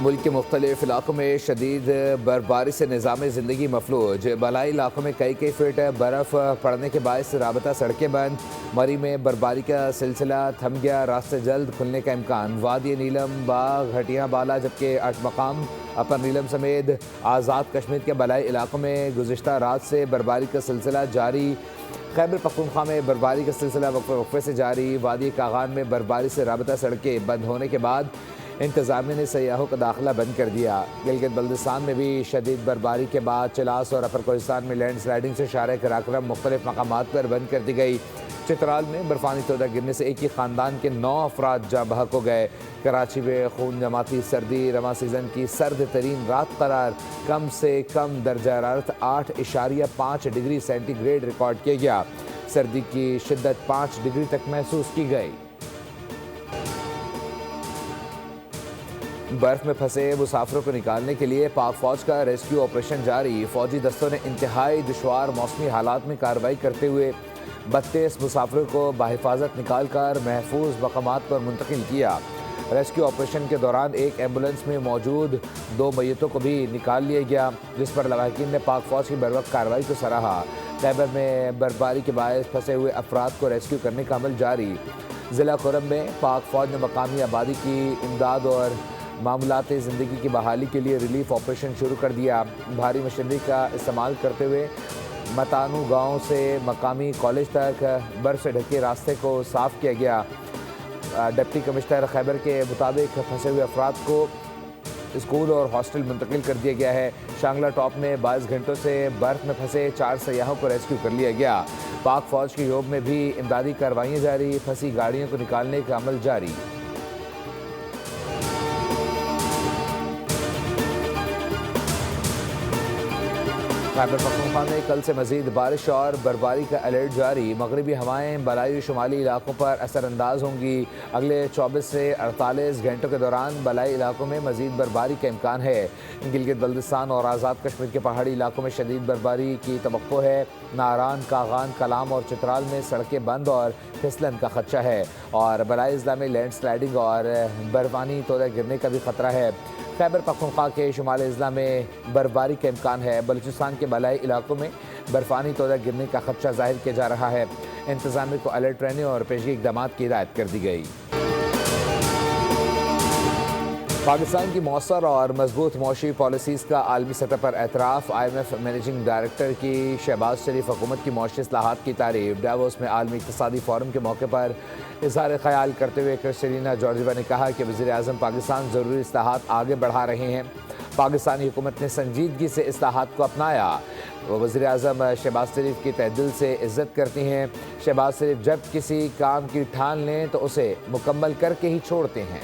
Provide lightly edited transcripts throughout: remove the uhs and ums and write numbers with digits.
मुल्क के मुख्तलिफ इलाकों में शदीद बर्फबारी से निज़ाम ज़िंदगी मफलूज। बलाई इलाकों में कई फीट बर्फ़ पड़ने के बायस राबता सड़कें बंद। मरी में बर्फबारी का सिलसिला थम गया, रास्ते जल्द खुलने का इम्कान। वादी नीलम, बाग, हटियाँ बाला जबकि अटमकाम, अपर नीलम समेत आज़ाद कश्मीर के बलाई इलाकों में गुज़िश्ता रात से बर्फबारी का सिलसिला जारी। खैबर पख्तूनख्वा में बर्फबारी का सिलसिला वक्फे से जारी। वादी कागान में बर्फबारी से राबता सड़कें बंद होने के बाद इंतज़ामिया ने सयाहों का दाखिला बंद कर दिया। गिलगित बल्दिस्तान में भी शदीद बर्फबारी के बाद चिलास और अपर कोहिस्तान में लैंड स्लाइडिंग से शारे कराक्रम मुख्तलिफ मकामात पर बंद कर दी गई। चित्राल में बर्फानी तोदा गिरने से एक ही ख़ानदान के 9 अफराद जाँ बहक हो गए। कराची में खून जमाती सर्दी, रवा सीज़न की सर्द तरीन रात करार। कम से कम दर्जा हरारत 8.5 डिग्री सेंटीग्रेड रिकॉर्ड किया गया। सर्दी की शिद्दत 5 डिग्री तक महसूस की गई। बर्फ में फंसे मुसाफिरों को निकालने के लिए पाक फौज का रेस्क्यू ऑपरेशन जारी। फौजी दस्तों ने इंतहाई दुश्वार मौसमी हालात में कार्रवाई करते हुए 32 मुसाफिरों को बाहिफाजत निकाल कर महफूज मकामात पर मुंतकिल किया। रेस्क्यू ऑपरेशन के दौरान एक एम्बुलेंस में मौजूद 2 मैयतों को भी निकाल लिया गया, जिस पर लवाहिकीन ने पाक फौज की बरवक्त कार्रवाई को सराहा। खैबर में बर्फबारी के बायस फंसे हुए अफराद को रेस्क्यू करने का अमल जारी। ज़िला खुरम में पाक फौज ने मकामी आबादी की इमदाद और मामलात ज़िंदगी की बहाली के लिए रिलीफ ऑपरेशन शुरू कर दिया। भारी मशीनरी का इस्तेमाल करते हुए मतानू गांव से मकामी कॉलेज तक बर्फ से ढके रास्ते को साफ़ किया गया। डिप्टी कमिश्नर खैबर के मुताबिक फंसे हुए अफराद को स्कूल और हॉस्टल मुंतकिल कर दिया गया है। शांगला टॉप में 22 घंटों से बर्फ में फंसे 4 सयाहों को रेस्क्यू कर लिया गया। पाक फौज की योब में भी इमदादी कार्रवाइयाँ जारी, फंसी गाड़ियों को निकालने का अमल जारी। खैबर पख्तूनख्वा में कल से मजीद बारिश और बर्फबारी का अलर्ट जारी। मगरबी हवाएं बलाई शुमाली इलाकों पर असरअंदाज होंगी। अगले 24 से 48 घंटों के दौरान बलाई इलाकों में मजीद बर्फबारी का इम्कान है। गिलगित बल्दिस्तान और आज़ाद कश्मीर के पहाड़ी इलाकों में शदीद बर्फबारी की तवक्को है। नारान, कागान, कलाम और चित्राल में सड़कें बंद और फिसलन का खदशा है और बलाई अजला में लैंड स्लाइडिंग और बर्फानी तोदा गिरने का भी खतरा है। खैबर पख्तूनख्वा के शुमाल अजला में बर्फबारी का इम्कान है। बलूचिस्तान के बलाई इलाकों में बर्फानी तोदा गिरने का खदशा जाहिर किया जा रहा है। इंतजामिया को अलर्ट रहने और पेशगी इक़दाम की हिदायत कर दी गई। पाकिस्तान की मौसर और मजबूत मौशी पॉलिसीज़ का आलमी सतह पर एतराफ़। IMF मैनेजिंग डायरेक्टर की शहबाज शरीफ हुकूमत की मौशी इस्लाहात की तारीफ। डावोस में आलमी इक़्तिसादी फोरम के मौके पर इज़हार ख्याल करते हुए क्रिस्टलिना जॉर्जिवा ने कहा कि वज़ीर आज़म पाकिस्तान ज़रूरी इस्लाहात आगे बढ़ा रहे हैं। पाकिस्तानी हुकूमत ने संजीदगी से इस्लाहात को अपनाया। वो वज़ीर आज़म शहबाज शरीफ की तहदिल से इज़्ज़त करती हैं। शहबाज शरीफ जब किसी काम की ठान लें तो उसे मुकम्मल करके ही छोड़ते हैं।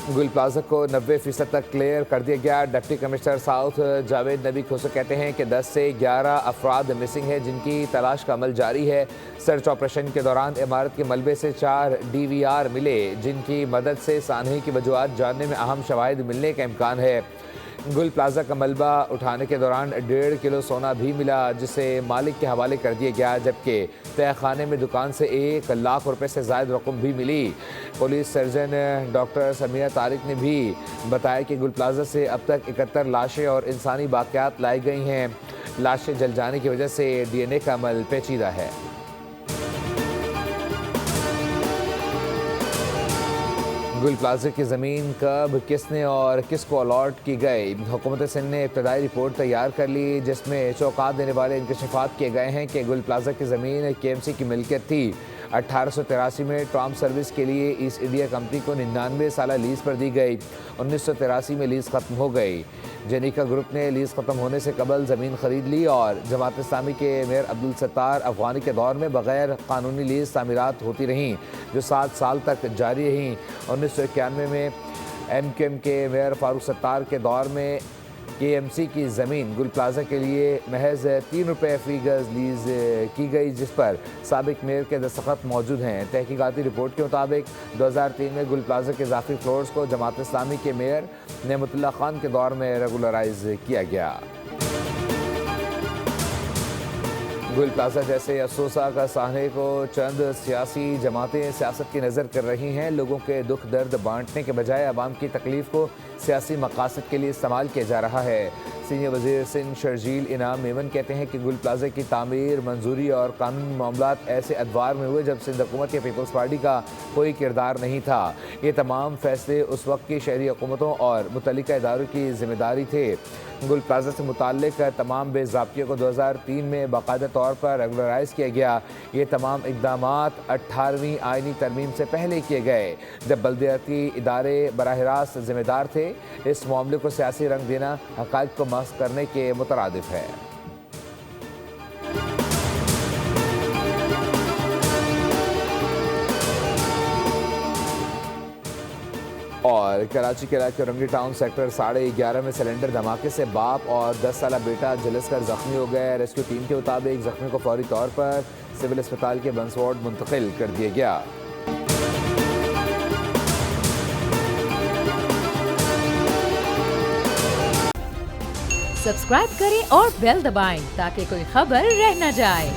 गुल प्लाजा को 90% तक क्लियर कर दिया गया। डिप्टी कमिश्नर साउथ जावेद नबी खुसो कहते हैं कि 10 से 11 अफराद मिसिंग हैं जिनकी तलाश का अमल जारी है। सर्च ऑपरेशन के दौरान इमारत के मलबे से 4 DVR मिले जिनकी मदद से सानही की वजूहात जानने में अहम शवाहिद मिलने का इम्कान है। गुल प्लाजा का मलबा उठाने के दौरान 1.5 किलो सोना भी मिला जिसे मालिक के हवाले कर दिया गया, जबकि तहखाने में दुकान से 1 लाख रुपए से ज़ायद रकम भी मिली। Police surgeon doctor Samira Tariq ने भी बताया कि गुल प्लाजा से अब तक 71 लाशें और इंसानी बाक़ियात लाई गई हैं। लाशें जल जाने की वजह से DNA का अमल पेचीदा है। गुल प्लाजा की ज़मीन कब, किसने और किसको अलॉट की गई। हुकूमत सिंध ने इब्तदाई रिपोर्ट तैयार कर ली जिसमें चौंका देने वाले इंकशाफात किए गए हैं कि गुल प्लाजा की ज़मीन KMC की मिल्कियत थी। 1883 में टॉम सर्विस के लिए ईस्ट इंडिया कंपनी को 99 साल लीज़ पर दी गई। 1983 में लीज़ ख़त्म हो गई। जेनिका ग्रुप ने लीज़ ख़त्म होने से कबल ज़मीन ख़रीद ली और जमात इस्लामी के मेयर अब्दुल सत्तार अफ़गानी के दौर में बग़ैर क़ानूनी लीज़ तामीरात होती रहीं जो 7 साल तक जारी रहीं। 1991 में MQM के मेयर फ़ारूक सत्तार के दौर में KMC की ज़मीन गुल प्लाजा के लिए महज 3 रुपये फ़ी गज़ लीज़ की गई, जिस पर साबिक मेयर के दस्तखत मौजूद हैं। तहकीकाती रिपोर्ट के मुताबिक 2003 में गुल प्लाजा के इजाफी फ्लोर्स को जमात इस्लामी के मेयर नेमतुल्लाह खान के दौर में रेगुलराइज किया गया। गुल प्लाजा जैसे अफसोसा का साहने को चंद सियासी जमातें सियासत की नज़र कर रही हैं। लोगों के दुख दर्द बांटने के बजाय अवाम की तकलीफ को सियासी मकासद के लिए इस्तेमाल किया जा रहा है। सीनियर वजीर सिंध शर्जील इनाम मेमन कहते हैं कि गुल प्लाजा की तामीर, मंजूरी और कानूनी मामलात ऐसे अदवार में हुए जब सिंध हुकूमत या पीपल्स पार्टी का कोई किरदार नहीं था। ये तमाम फैसले उस वक्त की शहरी हुकूमतों और मुतल्लिका इदारों की जिम्मेदारी थे। गुल प्लाजा से मुताल्लिक तमाम बेज़ाब्तियों को 2003 में बाकायदा तौर पर रेगुलराइज किया गया। ये तमाम इक़दामात 18वीं आइनी तरमीम से पहले किए गए, जब बल्दियाती इदारे बराह रास्त जिम्मेदार थे। इस मामले को सियासी रंग देना हक़ाइक़ को मस्क करने के मुतरादिफ है। और कराची के इलाके रंगी टाउन सेक्टर 11:30 में सिलेंडर धमाके से बाप और 10 साला बेटा झुलसकर जख्मी हो गए। रेस्क्यू टीम के मुताबिक जख्मी को फौरी तौर पर सिविल अस्पताल के बंस वार्ड मुंतकिल कर दिया गया। सब्सक्राइब करें और बेल दबाएं ताकि कोई खबर रह न जाए।